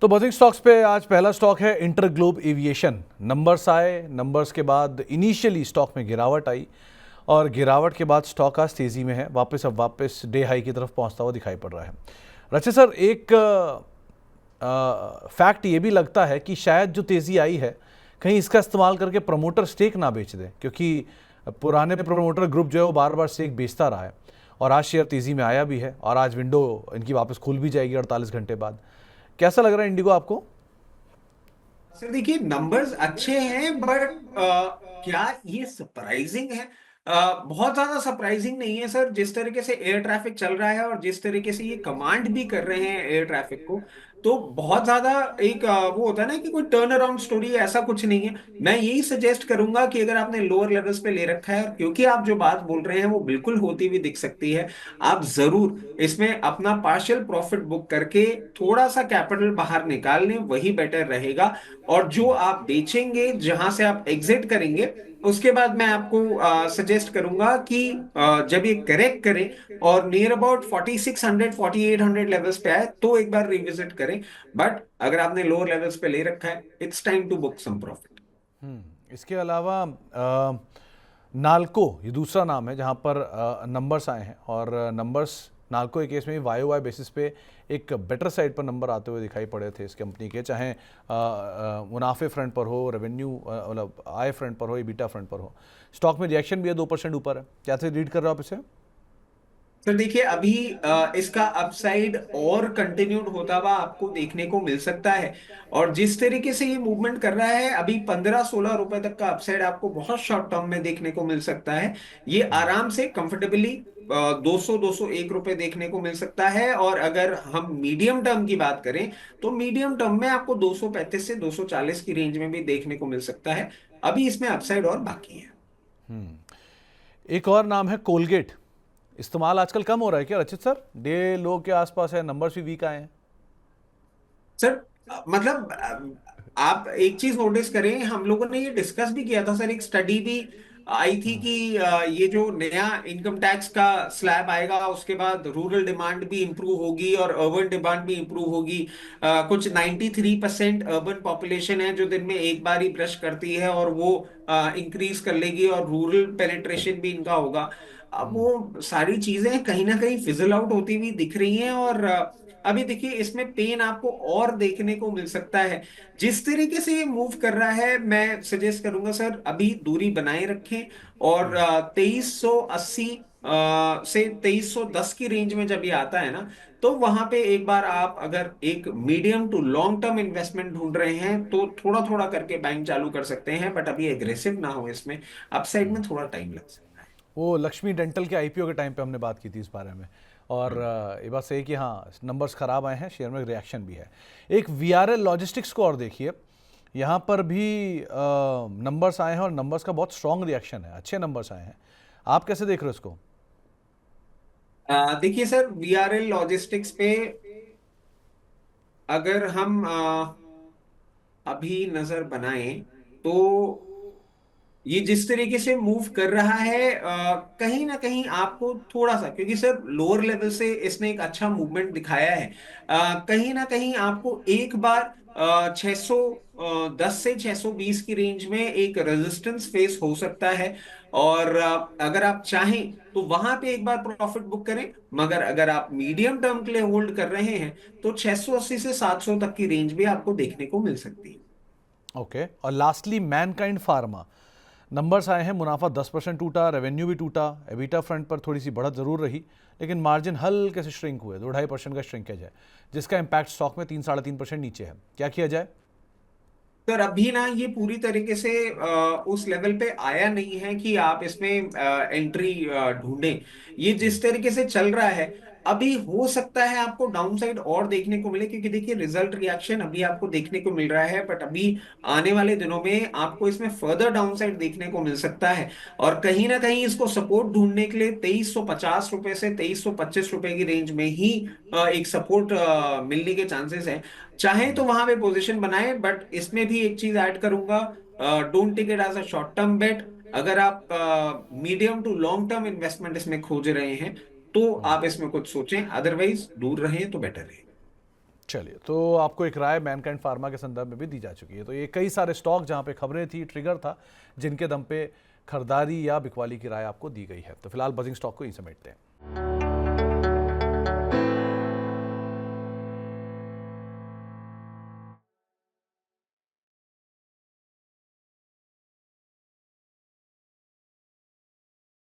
तो buzzing stocks पे आज पहला स्टॉक है इंटरग्लोब एविएशन। नंबर्स आए, नंबर्स के बाद इनिशियली स्टॉक में गिरावट आई और गिरावट के बाद स्टॉक आज तेजी में है, वापस डे हाई की तरफ पहुंचता हुआ दिखाई पड़ रहा है। रचित सर, एक फैक्ट ये भी लगता है कि शायद जो तेजी आई है कहीं इसका इस्तेमाल करके प्रमोटर स्टेक ना बेच दें, क्योंकि पुराने प्रमोटर ग्रुप जो है वो बार बार स्टेक बेचता रहा है और आज शेयर तेजी में आया भी है और आज विंडो इनकी वापस खुल भी जाएगी 48 घंटे बाद। कैसा लग रहा है इंडिगो आपको? सर देखिए, नंबर्स अच्छे हैं बट क्या ये सरप्राइजिंग है? बहुत ज्यादा सरप्राइजिंग नहीं है सर। जिस तरीके से एयर ट्रैफिक चल रहा है और जिस तरीके से ये कमांड भी कर रहे हैं एयर ट्रैफिक को, तो बहुत ज्यादा एक वो होता है ना कि कोई टर्न अराउंड स्टोरी है, ऐसा कुछ नहीं है। मैं यही सजेस्ट करूंगा कि अगर आपने लोअर लेवल्स पे ले रखा है, और क्योंकि आप जो बात बोल रहे हैं वो बिल्कुल होती हुई दिख सकती है, आप जरूर इसमें अपना पार्शियल प्रॉफिट बुक करके थोड़ा सा कैपिटल बाहर निकाल लें, वही बेटर रहेगा। और जो आप बेचेंगे, जहां से आप एग्जिट करेंगे, उसके बाद मैं आपको सजेस्ट करूंगा कि जब ये करेक्ट करें और नियर अबाउट 4600 4800 लेवल्स पे आए तो एक बार रिविजिट करें। बट अगर आपने लोअर लेवल्स पे ले रखा है, it's time to book some profit. इसके अलावा नाल्को ये दूसरा नाम है जहां पर नंबर्स आए हैं और नंबर्स नाल्को के केस में वाई वाई बेसिस पे एक बेटर साइड पर नंबर आते हुए दिखाई पड़े थे इस कंपनी के, चाहे मुनाफे फ्रंट पर हो, रेवेन्यू मतलब आय फ्रंट पर हो, EBITDA फ्रंट पर हो। स्टॉक में रिएक्शन भी है, 2% ऊपर है। कैसे रीड कर रहे हो आप इसे? तो देखिए, अभी इसका अपसाइड और कंटिन्यूड होता हुआ आपको देखने को मिल सकता है। और जिस तरीके से ये मूवमेंट कर रहा है, अभी 15-16 रुपए तक का अपसाइड आपको बहुत शॉर्ट टर्म में देखने को मिल सकता है। ये आराम से कंफर्टेबली 200-201 रुपए देखने को मिल सकता है। और अगर हम मीडियम टर्म की बात करें, तो मीडियम टर्म में आपको 235 से 240 की रेंज में भी देखने को मिल सकता है। अभी इसमें अपसाइड और बाकी है। एक और नाम है कोलगेट। इस्तेमाल आजकल कम हो रहा है क्या रचित सर? डे लो के आसपास है, नंबर्स भी वीक आए हैं। सर मतलब आप एक चीज नोटिस करें, हम लोगों ने ये डिस्कस भी किया था सर, एक स्टडी भी आई थी कि ये जो नया इनकम टैक्स का स्लैब आएगा, उसके बाद रूरल डिमांड भी इंप्रूव होगी और अर्बन डिमांड भी इंप्रूव होगी। कुछ 93% अर्बन पॉपुलेशन है जो दिन में एक बार ही ब्रश करती है, और वो इंक्रीज कर लेगी और रूरल पेनिट्रेशन भी इनका होगा। अब वो सारी चीजें कहीं ना कहीं फिजल आउट होती हुई दिख रही हैं। और अभी देखिए, इसमें पेन आपको और देखने को मिल सकता है। जिस तरीके से ये मूव कर रहा है, मैं सजेस्ट करूंगा सर, अभी दूरी बनाए रखें। और 2380 से 2310 की रेंज में जब ये आता है ना, तो वहां पे एक बार आप अगर एक medium to long term investment ढूंढ रहे हैं, तो थोड़ा थोड़ा करके बैंक चालू कर सकते हैं। बट अभी एग्रेसिव ना हो इसमें, अपसाइड में थोड़ा टाइम लग सकता है। वो लक्ष्मी डेंटल के IPO के टाइम पे हमने बात की थी इस बारे में और हम्म। ये बात सही है कि हाँ, नंबर्स खराब आए हैं, शेयर में रिएक्शन भी है। एक VRL लॉजिस्टिक्स को और देखिए, यहाँ पर भी नंबर्स आए हैं और नंबर्स का बहुत स्ट्रॉन्ग रिएक्शन है, अच्छे नंबर्स आए हैं। आप कैसे देख रहे हो इसको? देखिए सर, वीआरएल लॉजिस्टिक्स पे अगर हम अभी नजर बनाएं, तो ये जिस तरीके से मूव कर रहा है, कहीं ना कहीं आपको थोड़ा सा, क्योंकि सर लोअर लेवल से इसने एक अच्छा मूवमेंट दिखाया है, कहीं ना कहीं आपको एक बार 610 से 620 की रेंज में एक रेजिस्टेंस फेस हो सकता है। और अगर आप चाहें तो वहां पे एक बार प्रॉफिट बुक करें। मगर अगर आप मीडियम टर्म के लिए होल्ड कर रहे हैं, तो 680 से 700 तक की रेंज भी आपको देखने को मिल सकती है। ओके, और लास्टली मैनकाइंड फार्मा। नंबर्स आए हैं, मुनाफा 10% टूटा, रेवेन्यू भी टूटा, एबिटा फ्रंट पर थोड़ी सी बढ़त जरूर रही, लेकिन मार्जिन हल्के से श्रिंक हुए, 2-2.5% का श्रिंकेज है, जिसका इंपैक्ट स्टॉक में 3-3.5% नीचे है। क्या किया जाए? सर अभी ना ये पूरी तरीके से उस लेवल पे आया नहीं है कि आप इसमें एंट्री ढूंढें। ये जिस तरीके से चल रहा है, अभी हो सकता है आपको डाउन साइड और देखने को मिले, क्योंकि देखिए रिजल्ट रिएक्शन अभी आपको देखने को मिल रहा है, बट अभी आने वाले दिनों में आपको इसमें फर्दर डाउन साइड देखने को मिल सकता है। और कहीं ना कहीं इसको सपोर्ट ढूंढने के लिए 2350 रुपए से 2325 रुपए की रेंज में ही एक सपोर्ट मिलने के चांसेस है। चाहे तो वहां पे पोजीशन बनाए, बट इसमें भी एक चीज ऐड करूंगा, don't take it as a short term bet. अगर आप medium to long term investment इसमें खोज रहे हैं, तो आप इसमें कुछ सोचें, अदरवाइज दूर रहें तो बेटर है। चलिए, तो आपको एक राय मैनकाइंड फार्मा के संदर्भ में भी दी जा चुकी है। तो ये कई सारे स्टॉक जहां पे खबरें थी, ट्रिगर था, जिनके दम पे खरीदारी या बिकवाली की राय आपको दी गई है। तो फिलहाल बजिंग स्टॉक को यहीं समेटते हैं।